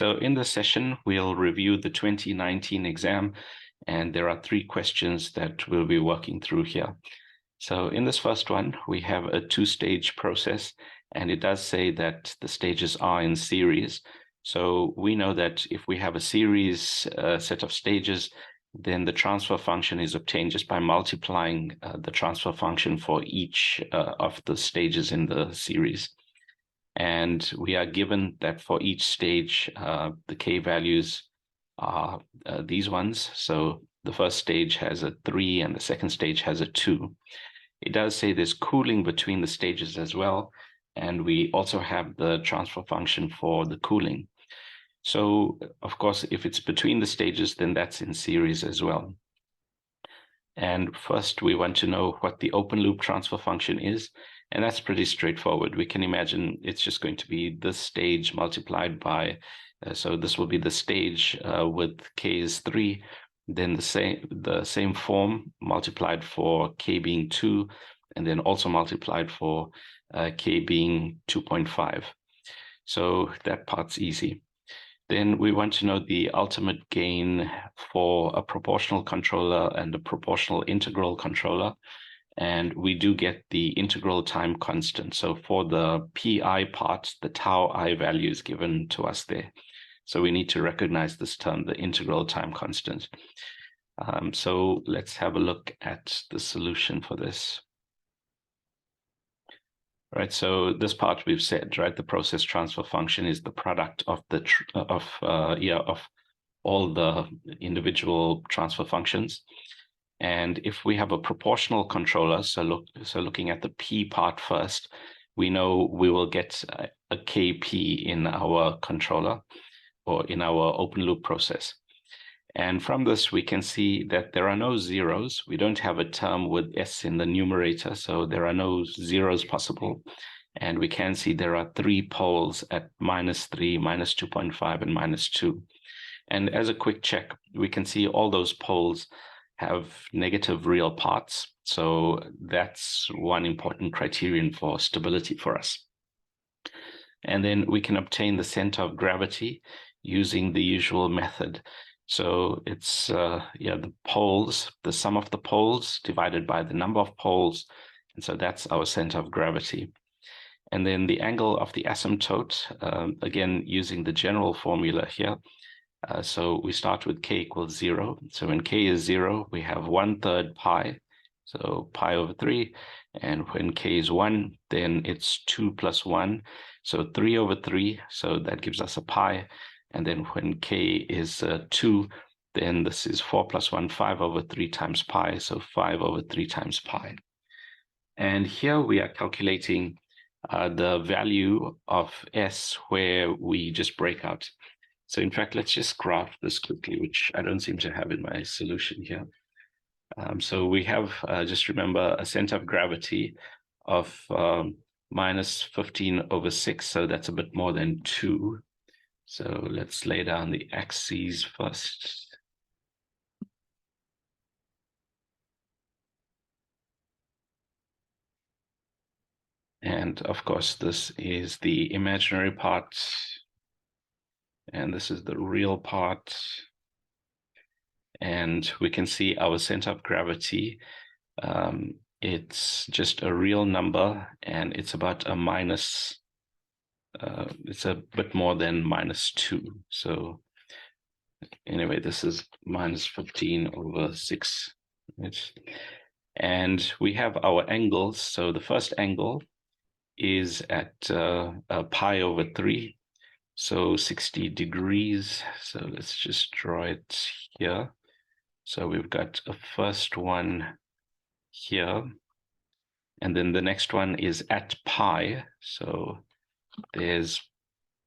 So in this session, we'll review the 2019 exam, and there are 3 questions that we'll be working through here. So in this first one, we have a 2-stage process, and it does say that the stages are in series. So we know that if we have a series set of stages, then the transfer function is obtained just by multiplying the transfer function for each of the stages in the series. And we are given that for each stage, the K values are these ones. So the first stage has a 3 and the second stage has a 2. It does say there's cooling between the stages as well. And we also have the transfer function for the cooling. So, of course, if it's between the stages, then that's in series as well. And first, we want to know what the open loop transfer function is. And that's pretty straightforward. We can imagine it's just going to be this stage multiplied by, so this will be the stage with K is 3, then the same form multiplied for K being 2, and then also multiplied for K being 2.5. So that part's easy. Then we want to know the ultimate gain for a proportional controller and a proportional integral controller. And we do get the integral time constant. So for the PI part, the tau I value is given to us there. So we need to recognize this term, the integral time constant. So let's have a look at the solution for this. Right, so this part we've said, right, the process transfer function is the product of the of all the individual transfer functions. And if we have a proportional controller, so looking at the P part first, we know we will get a KP in our controller or in our open loop process. And from this, we can see that there are no zeros. We don't have a term with S in the numerator, so there are no zeros possible. And we can see there are 3 poles at -3, -2.5, and -2. And as a quick check, we can see all those poles have negative real parts. So that's one important criterion for stability for us. And then we can obtain the center of gravity using the usual method. So it's the poles, the sum of the poles divided by the number of poles. And so that's our center of gravity. And then the angle of the asymptote, again, using the general formula here. So we start with K equals 0. So when K is 0, we have 1/3 pi. So pi over 3. And when K is 1, then it's 2 plus 1. So 3 over 3. So that gives us a pi. And then when K is 2, then this is 4 plus 1, 5 over 3 times pi. So 5 over 3 times pi. And here we are calculating the value of S where we just break out. So in fact, let's just graph this quickly, which I don't seem to have in my solution here. So we have, just remember, a center of gravity of -15/6. So that's a bit more than 2. So let's lay down the axes first. And of course, this is the imaginary part. And this is the real part. And we can see our center of gravity. It's just a real number, and it's about a it's a bit more than -2. So anyway, this is -15/6. Right? And we have our angles. So the first angle is at pi over 3. So 60 degrees. So let's just draw it here. So we've got a first one here. And then the next one is at pi. So there's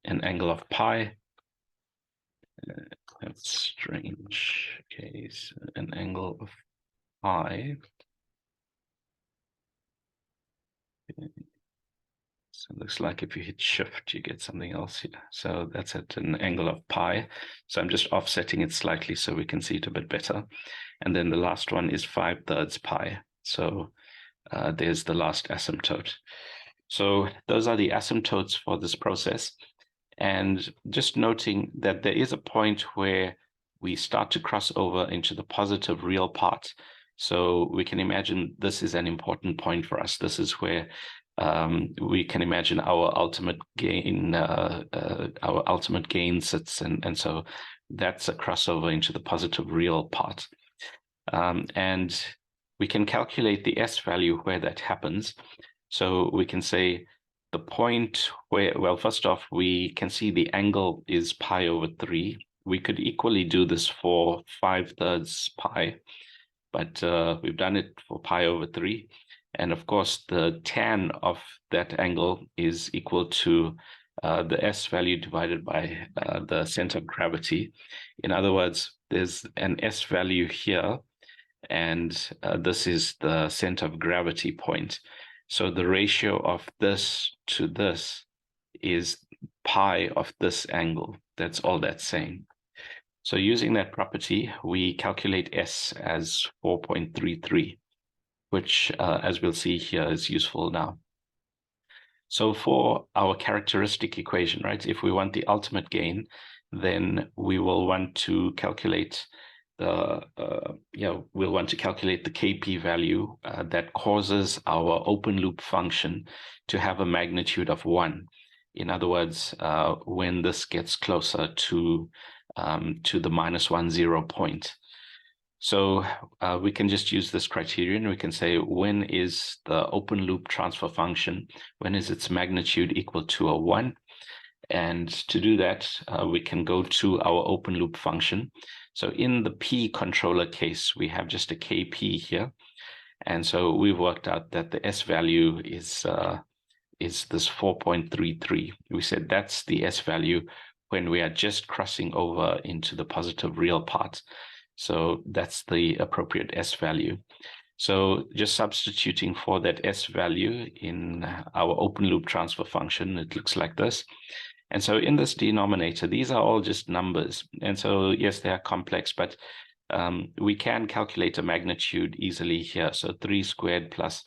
an angle of pi. That's strange. Okay, so an angle of pi. Okay. So it looks like if you hit shift, you get something else here. So that's at an angle of pi. So I'm just offsetting it slightly so we can see it a bit better. And then the last one is 5/3 pi. So there's the last asymptote. So those are the asymptotes for this process. And just noting that there is a point where we start to cross over into the positive real part. So we can imagine this is an important point for us. This is where we can imagine our ultimate gain sits, and so that's a crossover into the positive real part. And we can calculate the S value where that happens. So we can say the point where, well, first off, we can see the angle is pi over 3. We could equally do this for 5/3 pi, but we've done it for pi over 3. And of course, the tan of that angle is equal to the S value divided by the center of gravity. In other words, there's an S value here, and this is the center of gravity point. So the ratio of this to this is pi of this angle. That's all that's saying. So using that property, we calculate S as 4.33, which, as we'll see here, is useful now. So for our characteristic equation, right, if we want the ultimate gain, then we will want to calculate the we'll want to calculate the Kp value that causes our open loop function to have a magnitude of 1. In other words, when this gets closer to the -1,0 point. So we can just use this criterion. We can say, when is the open loop transfer function, when is its magnitude equal to a 1? And to do that, we can go to our open loop function. So in the P controller case, we have just a Kp here. And so we've worked out that the S value is this 4.33. We said that's the S value when we are just crossing over into the positive real part. So that's the appropriate S value. So just substituting for that S value in our open loop transfer function, it looks like this. And so in this denominator, these are all just numbers. And so, yes, they are complex, but we can calculate a magnitude easily here. So 3 squared plus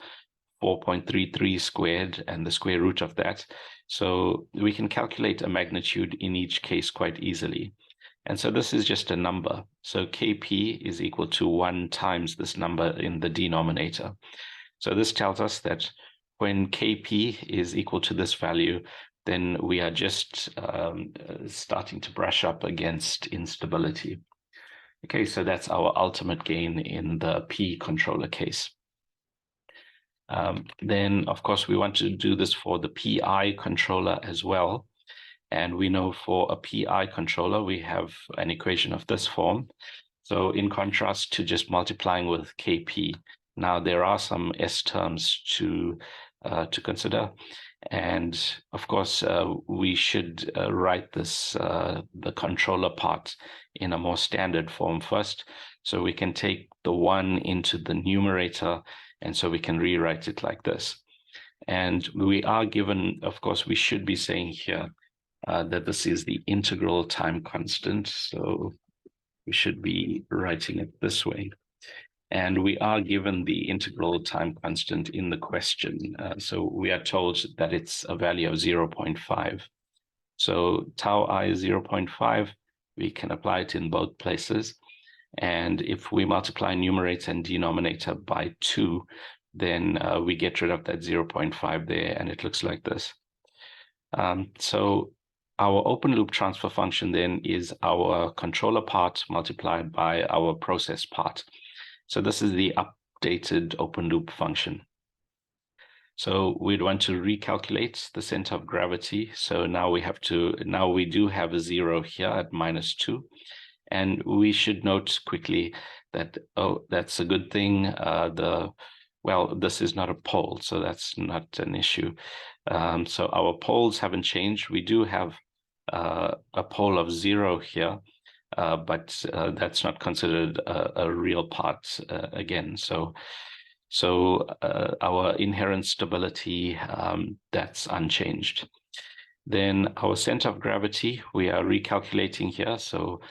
4.33 squared and the square root of that. So we can calculate a magnitude in each case quite easily. And so this is just a number. So Kp is equal to 1 times this number in the denominator. So this tells us that when Kp is equal to this value, then we are just starting to brush up against instability. Okay, so that's our ultimate gain in the P controller case. Then, of course, we want to do this for the PI controller as well. And we know for a PI controller, we have an equation of this form. So in contrast to just multiplying with Kp, now there are some S terms to consider. And of course, we should write this, the controller part, in a more standard form first. So we can take the 1 into the numerator, and so we can rewrite it like this. And we are given, of course, we should be saying here that this is the integral time constant. So we should be writing it this way. And we are given the integral time constant in the question. So we are told that it's a value of 0.5. So tau I is 0.5. We can apply it in both places. And if we multiply numerator and denominator by 2, then we get rid of that 0.5 there, and it looks like this. So our open loop transfer function then is our controller part multiplied by our process part. So this is the updated open loop function. So we'd want to recalculate the center of gravity. So now we do have a 0 here at -2. And we should note quickly that, oh, that's a good thing. Well, this is not a pole, so that's not an issue. So our poles haven't changed. We do have a pole of 0 here, but that's not considered a real part again. So our inherent stability, that's unchanged. Then our center of gravity, we are recalculating here. So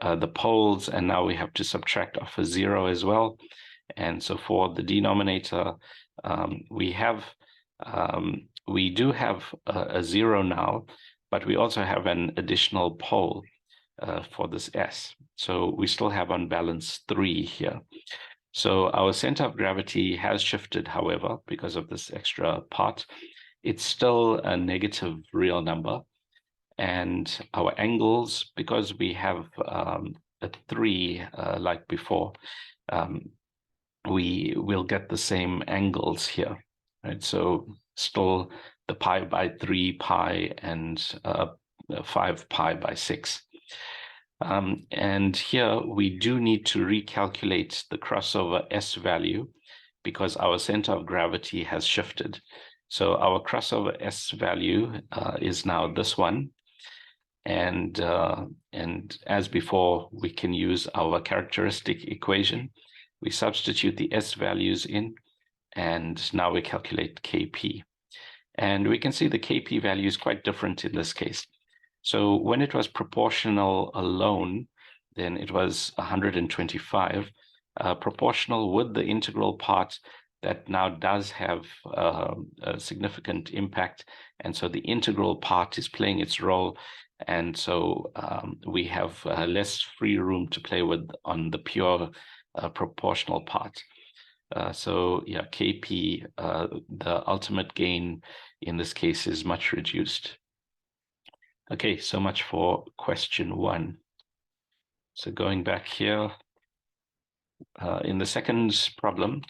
the poles, and now we have to subtract off a 0 as well. And so for the denominator, we do have a 0 now, but we also have an additional pole for this S. So we still have on balance 3 here. So our center of gravity has shifted, however, because of this extra part. It's still a negative real number. And our angles, because we have a 3 like before, we will get the same angles here, right? So still the pi by 3 pi and 5 pi by 6. And here we do need to recalculate the crossover S value because our center of gravity has shifted. So our crossover S value is now this one. And as before, we can use our characteristic equation. We substitute the S values in, and now we calculate Kp. And we can see the Kp value is quite different in this case. So when it was proportional alone, then it was 125. Proportional with the integral part, that now does have a significant impact. And so the integral part is playing its role. And so we have less free room to play with on the pure proportional part. So yeah, Kp, the ultimate gain in this case is much reduced. Okay, so much for question 1. So going back here, in the second problem,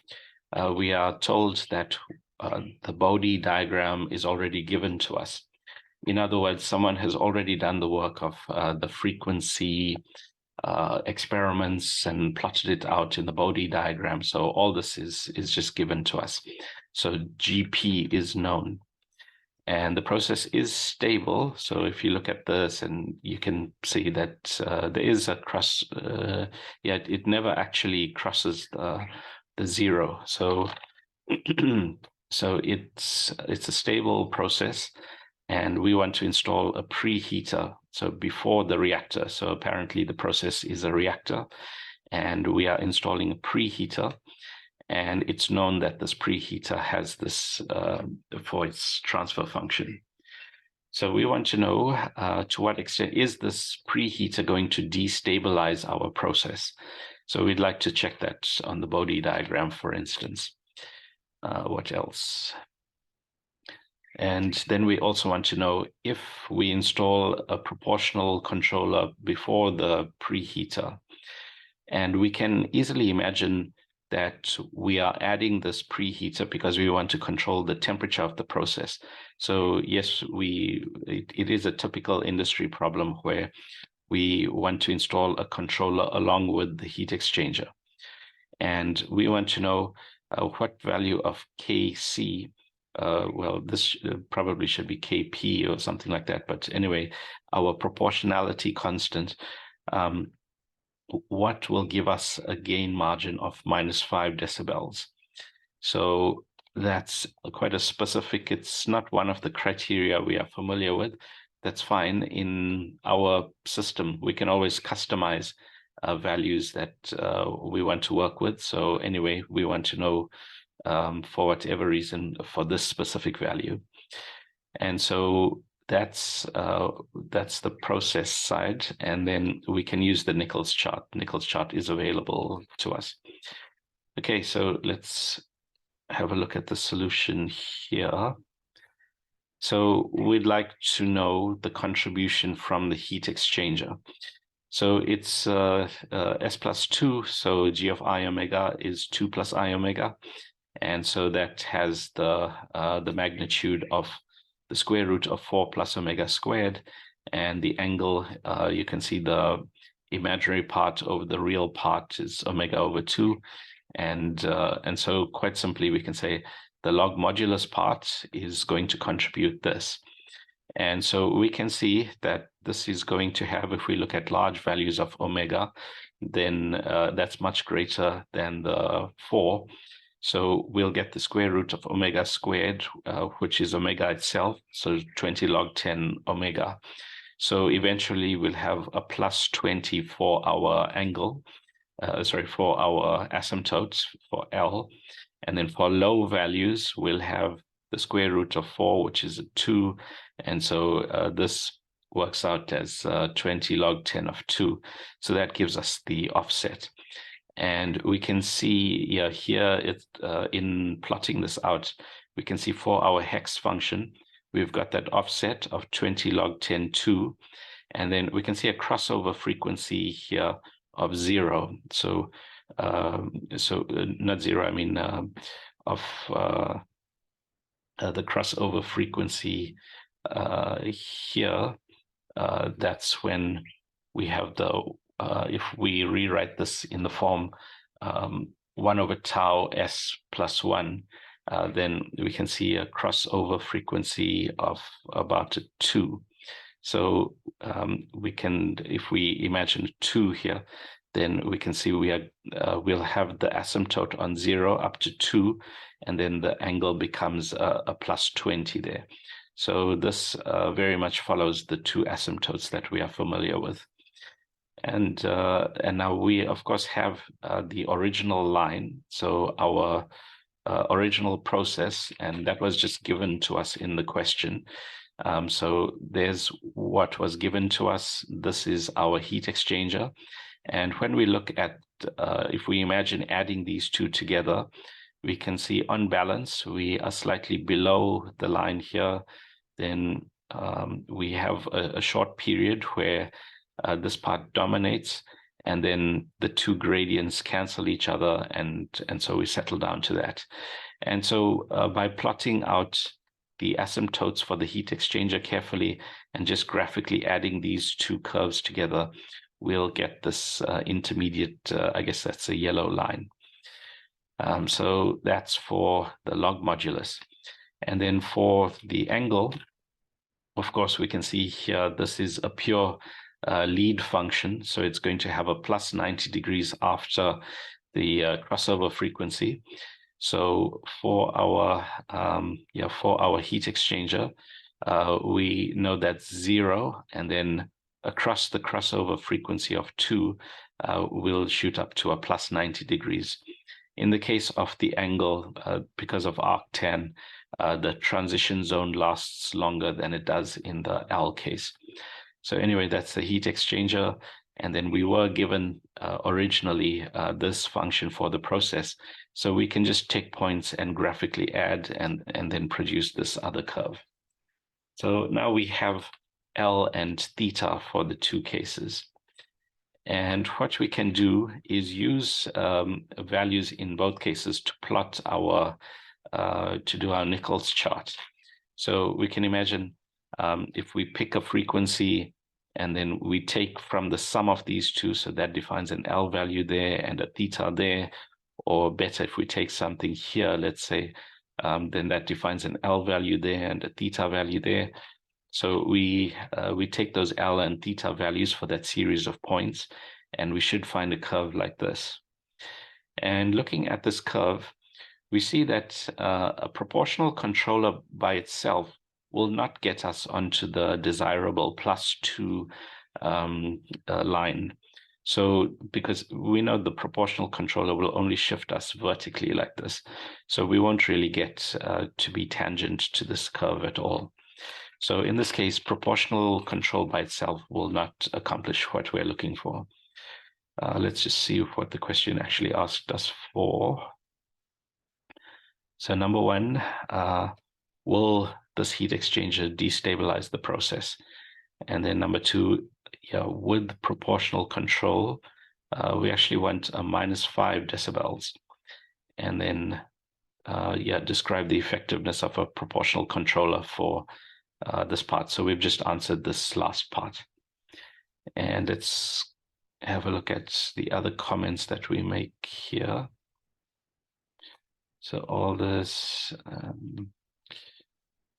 we are told that the Bode diagram is already given to us. In other words, someone has already done the work of the frequency experiments and plotted it out in the Bode diagram. So all this is just given to us. So Gp is known. And the process is stable. So if you look at this, and you can see that there is a cross, it never actually crosses the 0. So so it's a stable process, and we want to install a preheater, so before the reactor. So apparently the process is a reactor, and we are installing a preheater. And it's known that this preheater has this for its transfer function. So we want to know to what extent is this preheater going to destabilize our process. So we'd like to check that on the Bode diagram, for instance. What else? And then we also want to know if we install a proportional controller before the preheater. And we can easily imagine that we are adding this preheater because we want to control the temperature of the process. So yes, it is a typical industry problem where we want to install a controller along with the heat exchanger. And we want to know what value of Kc, well, this probably should be Kp or something like that. But anyway, our proportionality constant, what will give us a gain margin of -5 decibels. So that's quite a specific, it's not one of the criteria we are familiar with. That's fine. In our system, we can always customize values that we want to work with. So anyway, we want to know for whatever reason for this specific value. And so that's the process side, and then we can use the Nichols chart. Nichols chart is available to us. Okay, so let's have a look at the solution here. So we'd like to know the contribution from the heat exchanger. So it's S plus 2, so G of I omega is 2 plus I omega, and so that has the magnitude of the square root of 4 plus omega squared, and the angle, you can see the imaginary part over the real part is omega over 2, and so quite simply we can say the log modulus part is going to contribute this. And so we can see that this is going to have, if we look at large values of omega, then that's much greater than the 4. So we'll get the square root of omega squared, which is omega itself, so 20 log 10 omega. So eventually we'll have a plus 20 for our angle, for our asymptotes, for L. And then for low values, we'll have the square root of 4, which is a 2, And so this works out as 20 log 10 of 2. So that gives us the offset. And we can see here in plotting this out, we can see for our hex function, we've got that offset of 20 log 10, 2. And then we can see a crossover frequency here of 0. So, not 0, I mean, of the crossover frequency here. That's when we have the, if we rewrite this in the form 1 over tau s plus 1, then we can see a crossover frequency of about 2. So we can, if we imagine 2 here, then we can see we'll have the asymptote on 0 up to 2, and then the angle becomes a plus 20 there. So this very much follows the 2 asymptotes that we are familiar with. And now we, of course, have the original line, so our original process, and that was just given to us in the question. So there's what was given to us. This is our heat exchanger. And when we look at, if we imagine adding these two together, we can see on balance, we are slightly below the line here. Then we have a short period where this part dominates, and then the 2 gradients cancel each other, and so we settle down to that. And so by plotting out the asymptotes for the heat exchanger carefully and just graphically adding these 2 curves together, we'll get this intermediate, I guess that's a yellow line. So that's for the log modulus. And then for the angle, of course, we can see here, this is a pure lead function. So it's going to have a plus 90 degrees after the crossover frequency. So for our heat exchanger, we know that's 0, and then across the crossover frequency of 2, we'll shoot up to a plus 90 degrees. In the case of the angle, because of arctan, the transition zone lasts longer than it does in the L case. So anyway, that's the heat exchanger. And then we were given originally this function for the process. So we can just take points and graphically add and then produce this other curve. So now we have L and theta for the 2 cases. And what we can do is use values in both cases to plot our, to do our Nichols chart. So we can imagine if we pick a frequency and then we take from the sum of these 2, so that defines an L value there and a theta there, or better, if we take something here, let's say, then that defines an L value there and a theta value there. So we take those L and theta values for that series of points, and we should find a curve like this. And looking at this curve, we see that a proportional controller by itself will not get us onto the desirable +2 line. So because we know the proportional controller will only shift us vertically like this, so we won't really get to be tangent to this curve at all. So in this case, proportional control by itself will not accomplish what we're looking for. Let's just see what the question actually asked us for. So number 1, will this heat exchanger destabilize the process? And then number 2, with proportional control, we actually want a -5 decibels. And then, describe the effectiveness of a proportional controller for this part. So we've just answered this last part. And let's have a look at the other comments that we make here. So all this,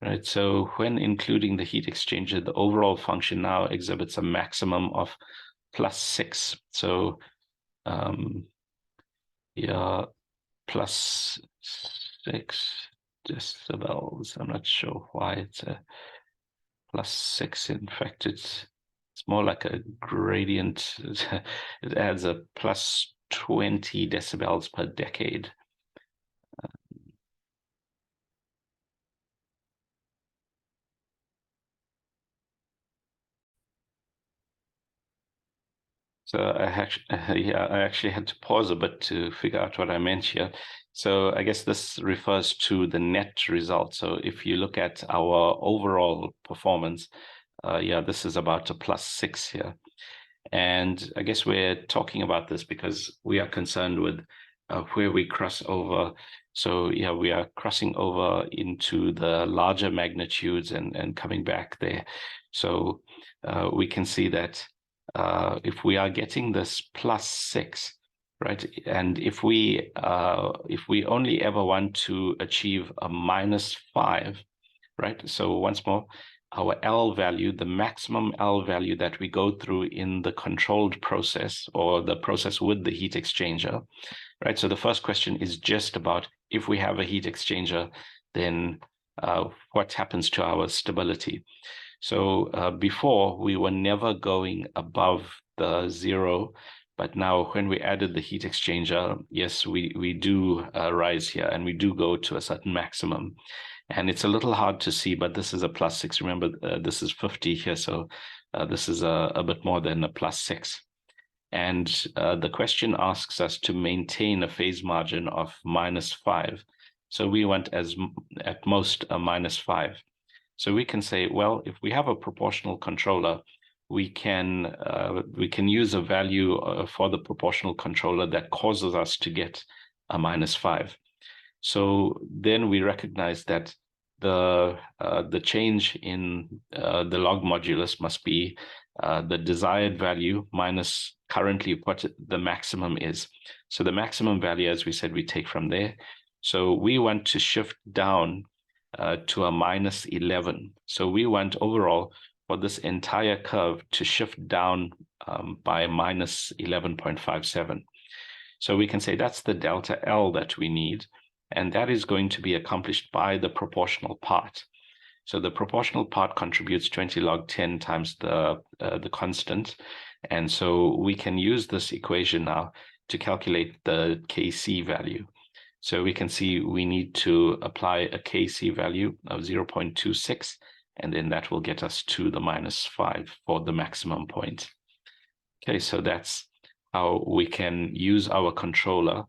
right, so when including the heat exchanger, the overall function now exhibits a maximum of +6. So +6 decibels. I'm not sure why it's a +6. In fact, it's more like a gradient. It adds a +20 decibels per decade. So I actually had to pause a bit to figure out what I meant here. So I guess this refers to the net result. So if you look at our overall performance, this is about a +6 here. And I guess we're talking about this because we are concerned with where we cross over. So yeah, we are crossing over into the larger magnitudes and coming back there. So we can see that if we are getting this +6, right, and if we only ever want to achieve a -5, right? So once more, our L value, the maximum L value that we go through in the controlled process or the process with the heat exchanger, right? So the first question is just about if we have a heat exchanger, then what happens to our stability? So before we were never going above the 0, but now when we added the heat exchanger, yes, we do rise here and we do go to a certain maximum. And it's a little hard to see, but this is a +6. Remember, this is 50 here, so this is a bit more than a +6. And the question asks us to maintain a phase margin of -5. So we want at most a -5. So we can say, well, if we have a proportional controller, we can use a value for the proportional controller that causes us to get a -5. So then we recognize that the change in the log modulus must be the desired value minus currently what the maximum is. So the maximum value, as we said, we take from there. So we want to shift down to a -11. So we want overall for this entire curve to shift down by -11.57. So we can say that's the delta L that we need, and that is going to be accomplished by the proportional part. So the proportional part contributes 20 log 10 times the constant, and so we can use this equation now to calculate the Kc value. So we can see we need to apply a Kc value of 0.26, and then that will get us to the -5 for the maximum point. Okay, so that's how we can use our controller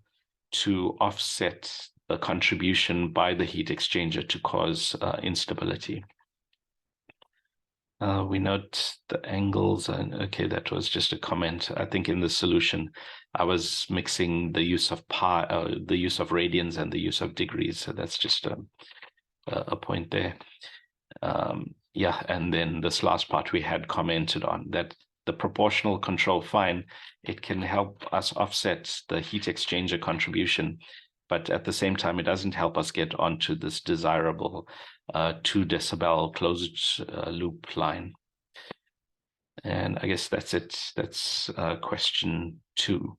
to offset the contribution by the heat exchanger to cause instability. We note the angles, and okay, that was just a comment. I think in the solution, I was mixing the use of the use of radians and the use of degrees. So that's just a point there. Yeah, and then this last part we had commented on, that the proportional control, fine, it can help us offset the heat exchanger contribution, but at the same time, it doesn't help us get onto this desirable 2 decibel closed loop line. And I guess that's it. That's question 2.